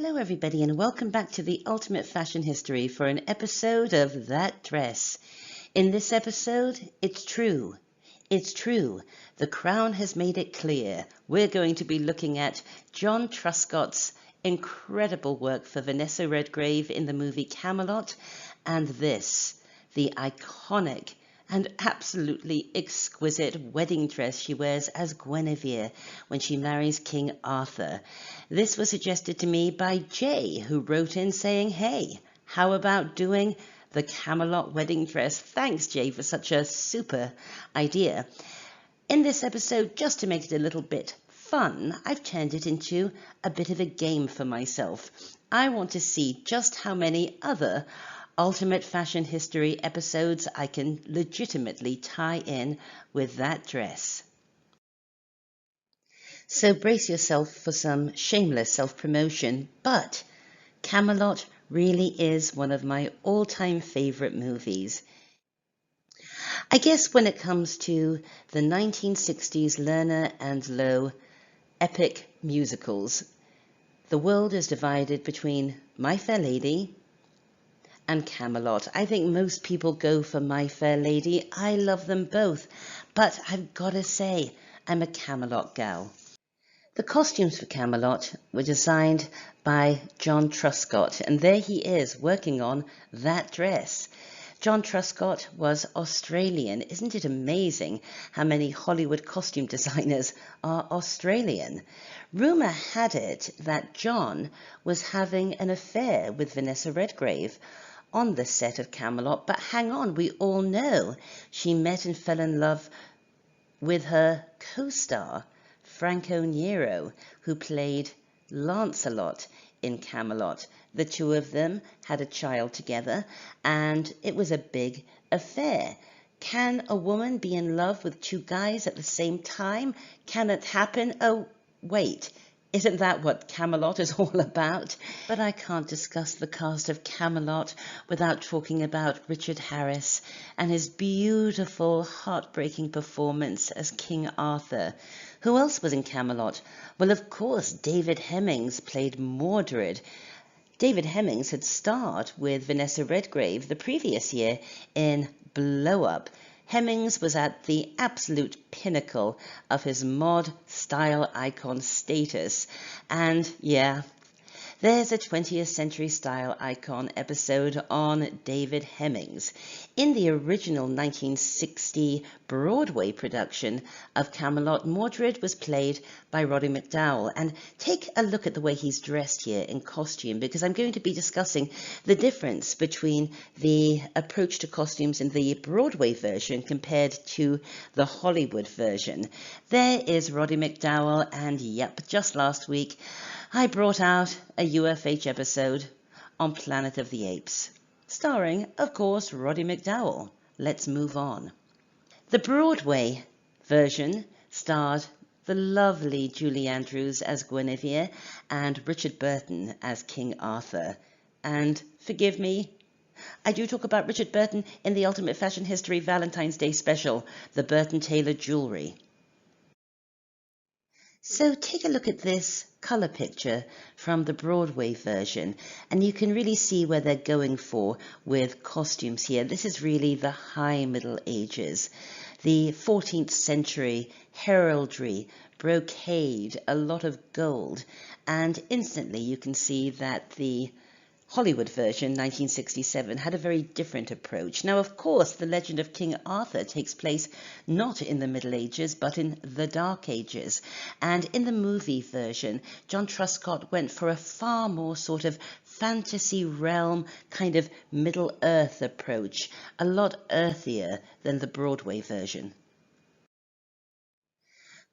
Hello everybody and welcome back to the Ultimate Fashion History for an episode of That Dress. In this episode, it's true. It's true. The Crown has made it clear. We're going to be looking at John Truscott's incredible work for Vanessa Redgrave in the movie Camelot, and this, the iconic and absolutely exquisite wedding dress she wears as Guinevere when she marries King Arthur. This was suggested to me by Jay, who wrote in saying, hey, how about doing the Camelot wedding dress? Thanks, Jay, for such a super idea. In this episode, just to make it a little bit fun, I've turned it into a bit of a game for myself. I want to see just how many other Ultimate Fashion History episodes I can legitimately tie in with that dress. So brace yourself for some shameless self-promotion, but Camelot really is one of my all-time favorite movies. I guess when it comes to the 1960s Lerner and Loewe epic musicals, the world is divided between My Fair Lady and Camelot. I think most people go for My Fair Lady. I love them both, but I've got to say, I'm a Camelot gal. The costumes for Camelot were designed by John Truscott, and there he is working on that dress. John Truscott was Australian. Isn't it amazing how many Hollywood costume designers are Australian? Rumour had it that John was having an affair with Vanessa Redgrave on the set of Camelot, but hang on, we all know she met and fell in love with her co-star, Franco Nero, who played Lancelot in Camelot. The two of them had a child together, and it was a big affair. Can a woman be in love with two guys at the same time? Can it happen? Oh, wait. Isn't that what Camelot is all about? But I can't discuss the cast of Camelot without talking about Richard Harris and his beautiful, heartbreaking performance as King Arthur. Who else was in Camelot? Well, of course, David Hemmings played Mordred. David Hemmings had starred with Vanessa Redgrave the previous year in Blow Up. Hemmings was at the absolute pinnacle of his mod style icon status. And yeah, there's a 20th century style icon episode on David Hemmings. In the original 1960 Broadway production of Camelot, Mordred was played by Roddy McDowall. And take a look at the way he's dressed here in costume, because I'm going to be discussing the difference between the approach to costumes in the Broadway version compared to the Hollywood version. There is Roddy McDowall, and yep, just last week I brought out a UFH episode on Planet of the Apes, starring, of course, Roddy McDowall. Let's move on. The Broadway version starred the lovely Julie Andrews as Guinevere and Richard Burton as King Arthur. And forgive me, I do talk about Richard Burton in the Ultimate Fashion History Valentine's Day special, the Burton Taylor Jewelry. So take a look at this colour picture from the Broadway version, and you can really see where they're going for with costumes here. This is really the high Middle Ages, the 14th century heraldry, brocade, a lot of gold, and instantly you can see that the Hollywood version, 1967, had a very different approach. Now, of course, the legend of King Arthur takes place not in the Middle Ages, but in the Dark Ages. And in the movie version, John Truscott went for a far more sort of fantasy realm, kind of Middle-earth approach, a lot earthier than the Broadway version.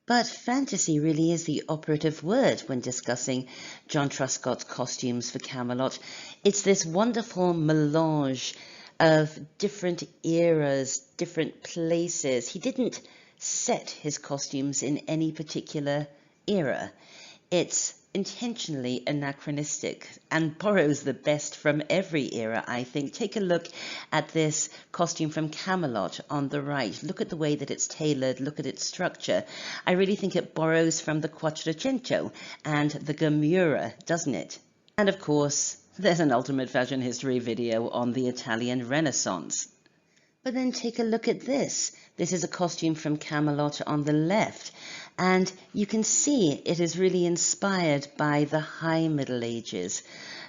But fantasy really is the operative word when discussing John Truscott's costumes for Camelot. It's this wonderful melange of different eras, different places. He didn't set his costumes in any particular era. It's intentionally anachronistic and borrows the best from every era, I think. Take a look at this costume from Camelot on the right. Look at the way that it's tailored. Look at its structure. I really think it borrows from the Quattrocento and the Gamura, doesn't it? And of course, there's an Ultimate Fashion History video on the Italian Renaissance. But then take a look at this. This is a costume from Camelot on the left, and you can see it is really inspired by the High Middle Ages,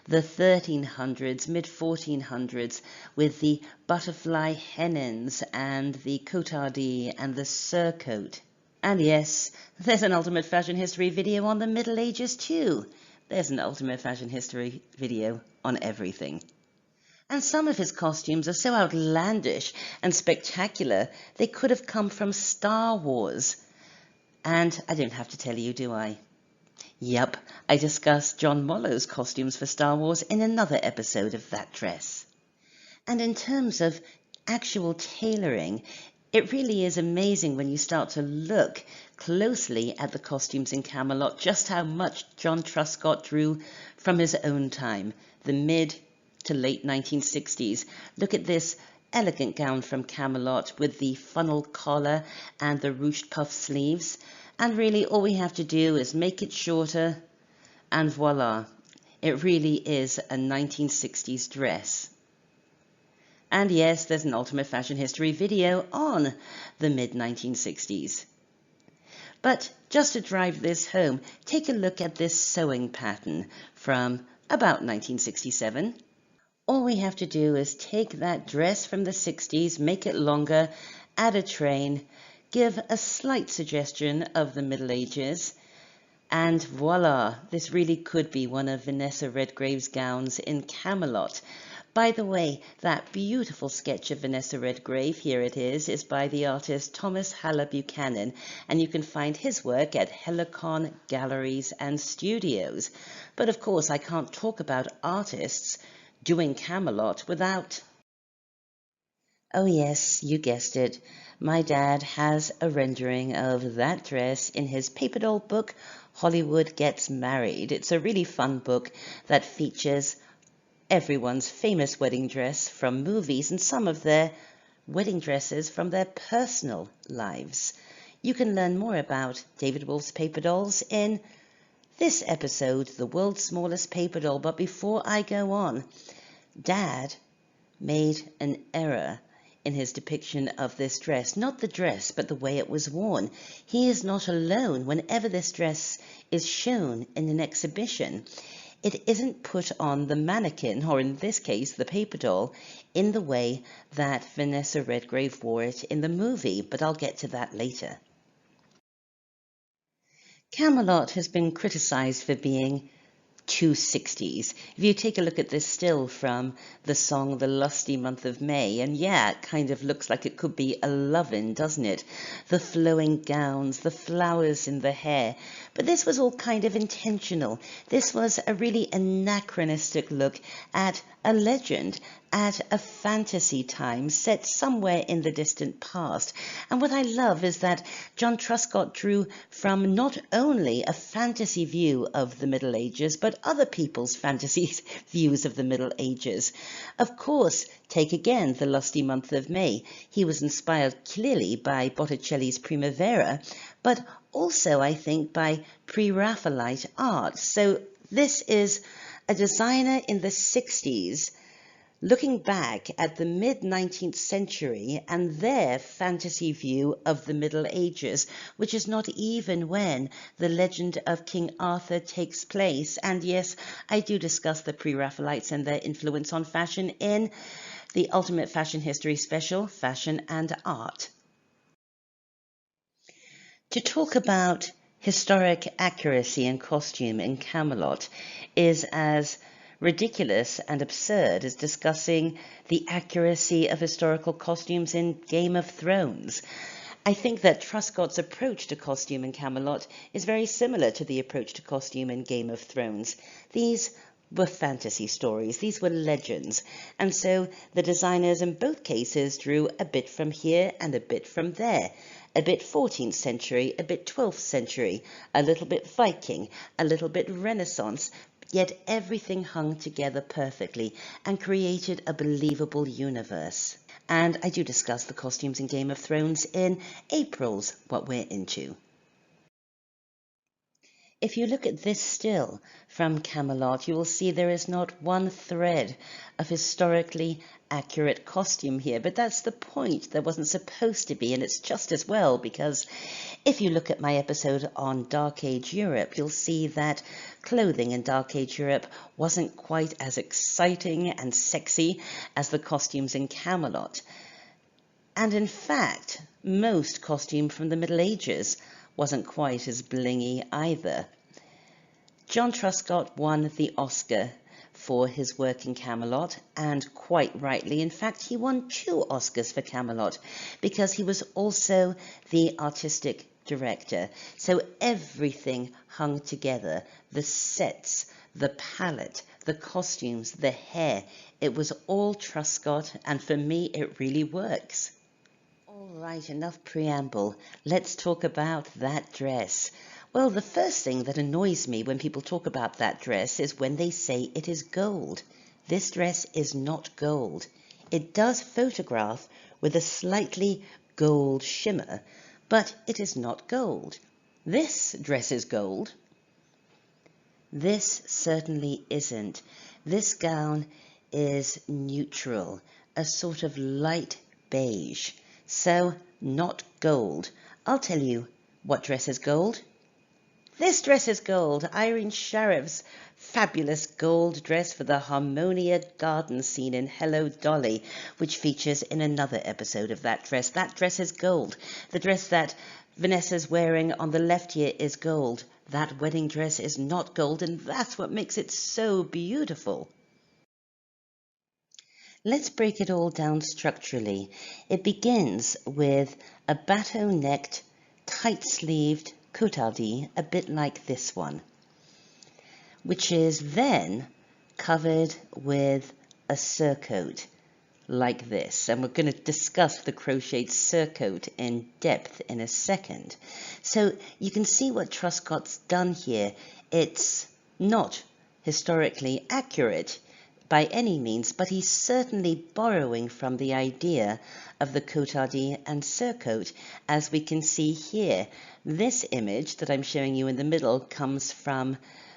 the 1300s, mid-1400s, with the butterfly hennins and the cotardi and the surcoat. And yes, there's an Ultimate Fashion History video on the Middle Ages too. There's an Ultimate Fashion History video on everything. And some of his costumes are so outlandish and spectacular, they could have come from Star Wars. And I don't have to tell you, do I? Yup, I discussed John Mollow's costumes for Star Wars in another episode of That Dress. And in terms of actual tailoring, it really is amazing when you start to look closely at the costumes in Camelot, just how much John Truscott drew from his own time, the mid to late 1960s. Look at this elegant gown from Camelot with the funnel collar and the ruched puff sleeves. And really all we have to do is make it shorter and voila, it really is a 1960s dress. And yes, there's an Ultimate Fashion History video on the mid-1960s. But just to drive this home, take a look at this sewing pattern from about 1967. All we have to do is take that dress from the 60s, make it longer, add a train, give a slight suggestion of the Middle Ages, and voila, this really could be one of Vanessa Redgrave's gowns in Camelot. By the way, that beautiful sketch of Vanessa Redgrave, here it is by the artist Thomas Hallay Buchanan, and you can find his work at Helicon Galleries and Studios. But of course, I can't talk about artists doing Camelot without... Oh yes, you guessed it. My dad has a rendering of that dress in his paper doll book, Hollywood Gets Married. It's a really fun book that features everyone's famous wedding dress from movies and some of their wedding dresses from their personal lives. You can learn more about David Wolf's paper dolls in this episode, The World's Smallest Paper Doll. But before I go on, Dad made an error in his depiction of this dress. Not the dress, but the way it was worn. He is not alone. Whenever this dress is shown in an exhibition, it isn't put on the mannequin, or in this case, the paper doll, in the way that Vanessa Redgrave wore it in the movie, but I'll get to that later. Camelot has been criticized for being too 60s. If you take a look at this still from the song The Lusty Month of May, and yeah, it kind of looks like it could be a lovin', doesn't it? The flowing gowns, the flowers in the hair. But this was all kind of intentional. This was a really anachronistic look at a legend, at a fantasy time set somewhere in the distant past. And what I love is that John Truscott drew from not only a fantasy view of the Middle Ages, but other people's fantasy views of the Middle Ages. Of course, take again The Lusty Month of May. He was inspired clearly by Botticelli's Primavera, but also, I think, by pre-Raphaelite art. So this is a designer in the 60s looking back at the mid-19th century and their fantasy view of the Middle Ages, which is not even when the legend of King Arthur takes place. And yes, I do discuss the pre-Raphaelites and their influence on fashion in the Ultimate Fashion History special, Fashion and Art. To talk about historic accuracy in costume in Camelot is as ridiculous and absurd as discussing the accuracy of historical costumes in Game of Thrones. I think that Truscott's approach to costume in Camelot is very similar to the approach to costume in Game of Thrones. These were fantasy stories, these were legends, and so the designers in both cases drew a bit from here and a bit from there. A bit 14th century, a bit 12th century, a little bit Viking, a little bit Renaissance, yet everything hung together perfectly and created a believable universe. And I do discuss the costumes in Game of Thrones in April's What We're Into. If you look at this still from Camelot, you will see there is not one thread of historically accurate costume here, but that's the point. There wasn't supposed to be, and it's just as well, because if you look at my episode on Dark Age Europe, you'll see that clothing in Dark Age Europe wasn't quite as exciting and sexy as the costumes in Camelot. And in fact, most costume from the Middle Ages wasn't quite as blingy either. John Truscott won the Oscar for his work in Camelot, and quite rightly. In fact, he won 2 Oscars for Camelot because he was also the artistic director. So everything hung together, the sets, the palette, the costumes, the hair, it was all Truscott, and for me it really works. All right, enough preamble. Let's talk about that dress. Well, the first thing that annoys me when people talk about that dress is when they say it is gold. This dress is not gold. It does photograph with a slightly gold shimmer, but it is not gold. This dress is gold. This certainly isn't. This gown is neutral, a sort of light beige. So, not gold. I'll tell you what dress is gold. This dress is gold. Irene Sharaff's fabulous gold dress for the Harmonia garden scene in Hello, Dolly, which features in another episode of that dress. That dress is gold. The dress that Vanessa's wearing on the left here is gold. That wedding dress is not gold, and that's what makes it so beautiful. Let's break it all down structurally. It begins with a bateau-necked, tight-sleeved cotardie, a bit like this one, which is then covered with a surcoat like this. And we're going to discuss the crocheted surcoat in depth in a second. So you can see what Truscott's done here. It's not historically accurate by any means, but he's certainly borrowing from the idea of the cotardie and surcoat, as we can see here. This image that I'm showing you in the middle comes from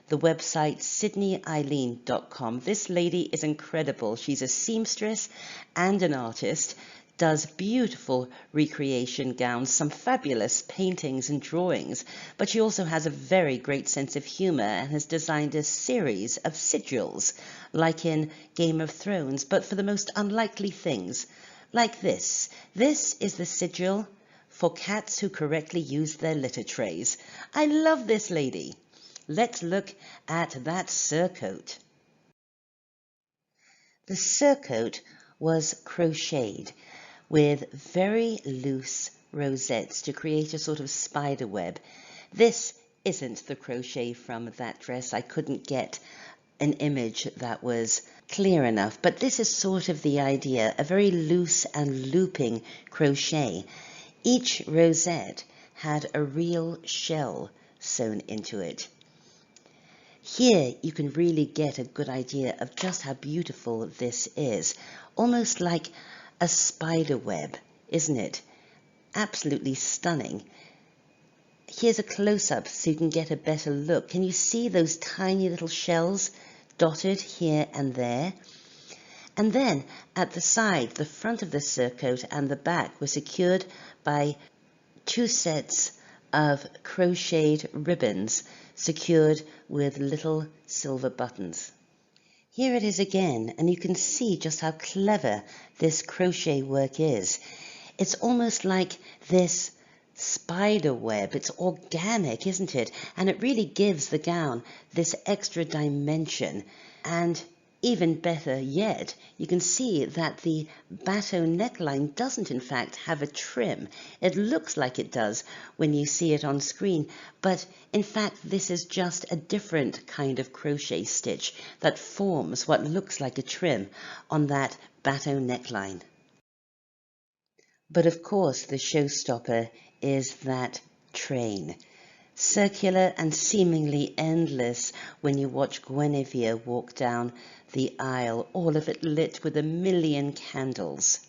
the website sydneyeileen.com. This lady is incredible. She's a seamstress and an artist, does beautiful recreation gowns, some fabulous paintings and drawings, but she also has a very great sense of humor and has designed a series of sigils, like in Game of Thrones, but for the most unlikely things, like this. This is the sigil for cats who correctly use their litter trays. I love this lady. Let's look at that surcoat. The surcoat was crocheted with very loose rosettes to create a sort of spider web. This isn't the crochet from that dress. I couldn't get an image that was clear enough, but this is sort of the idea, a very loose and looping crochet. Each rosette had a real shell sewn into it. Here you can really get a good idea of just how beautiful this is, almost like a spider web, isn't it? Absolutely stunning. Here's a close-up so you can get a better look. Can you see those tiny little shells dotted here and there? And then at the side, the front of the surcoat and the back were secured by 2 sets of crocheted ribbons secured with little silver buttons. Here it is again, and you can see just how clever this crochet work is. It's almost like this spider web. It's organic, isn't it? And it really gives the gown this extra dimension. And even better yet, you can see that the bateau neckline doesn't in fact have a trim. It looks like it does when you see it on screen, but in fact this is just a different kind of crochet stitch that forms what looks like a trim on that bateau neckline. But of course the showstopper is that train. Circular and seemingly endless when you watch Guinevere walk down the aisle, all of it lit with 1,000,000 candles.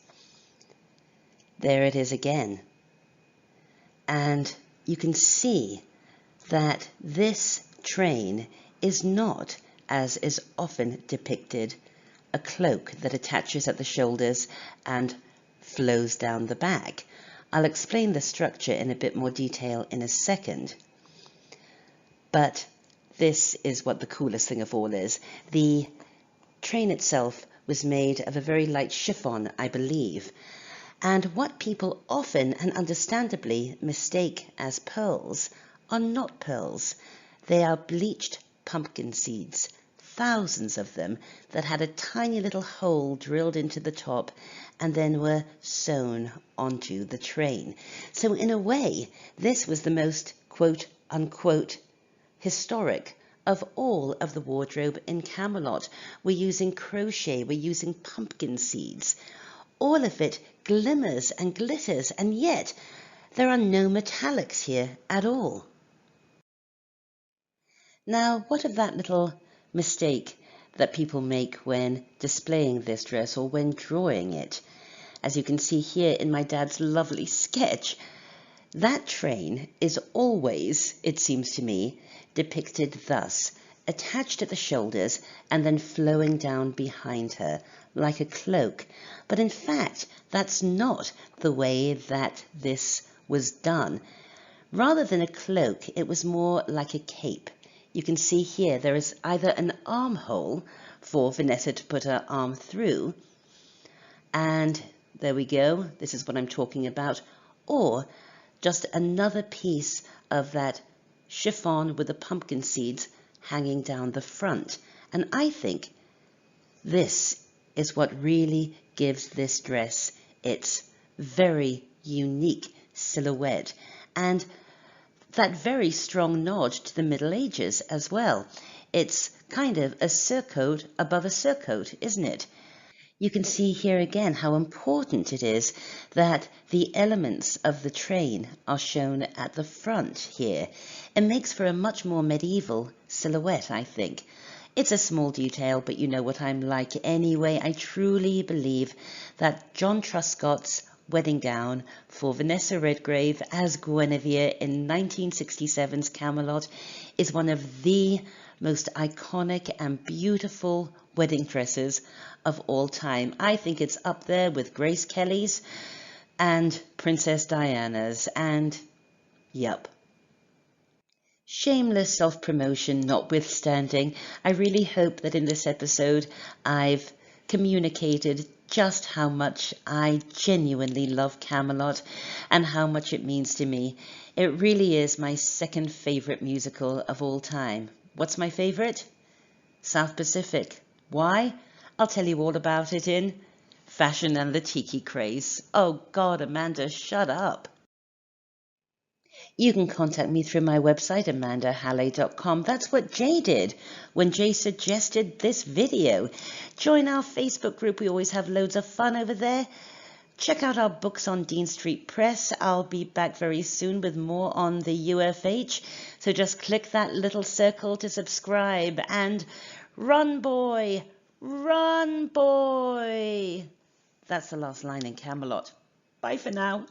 There it is again. And you can see that this train is not, as is often depicted, a cloak that attaches at the shoulders and flows down the back. I'll explain the structure in a bit more detail in a second. But this is what the coolest thing of all is. The train itself was made of a very light chiffon, I believe. And what people often and understandably mistake as pearls are not pearls. They are bleached pumpkin seeds, thousands of them, that had a tiny little hole drilled into the top and then were sewn onto the train. So in a way, this was the most quote unquote historic of all of the wardrobe in Camelot. We're using crochet, we're using pumpkin seeds. All of it glimmers and glitters, and yet there are no metallics here at all. Now, what of that little mistake that people make when displaying this dress or when drawing it? As you can see here in my dad's lovely sketch, that train is always, it seems to me, depicted thus, attached at the shoulders and then flowing down behind her like a cloak. But in fact, that's not the way that this was done. Rather than a cloak, it was more like a cape. You can see here there is either an armhole for Vanessa to put her arm through, and there we go, this is what I'm talking about, or just another piece of that chiffon with the pumpkin seeds hanging down the front. And I think this is what really gives this dress its very unique silhouette and that very strong nod to the Middle Ages as well. It's kind of a surcoat above a surcoat, isn't it? You can see here again how important it is that the elements of the train are shown at the front here. It makes for a much more medieval silhouette, I think. It's a small detail, but you know what I'm like anyway. I truly believe that John Truscott's wedding gown for Vanessa Redgrave as Guinevere in 1967's Camelot is one of the most iconic and beautiful wedding dresses of all time. I think it's up there with Grace Kelly's and Princess Diana's, and yup. Shameless self-promotion notwithstanding, I really hope that in this episode I've communicated just how much I genuinely love Camelot and how much it means to me. It really is my second favourite musical of all time. What's my favourite? South Pacific. Why? I'll tell you all about it in Fashion and the Tiki Craze. Oh God, Amanda, shut up. You can contact me through my website, amandahallay.com. That's what Jay did when Jay suggested this video. Join our Facebook group. We always have loads of fun over there. Check out our books on Dean Street Press. I'll be back very soon with more on the UFH. So just click that little circle to subscribe and run, boy! Run, boy! That's the last line in Camelot. Bye for now.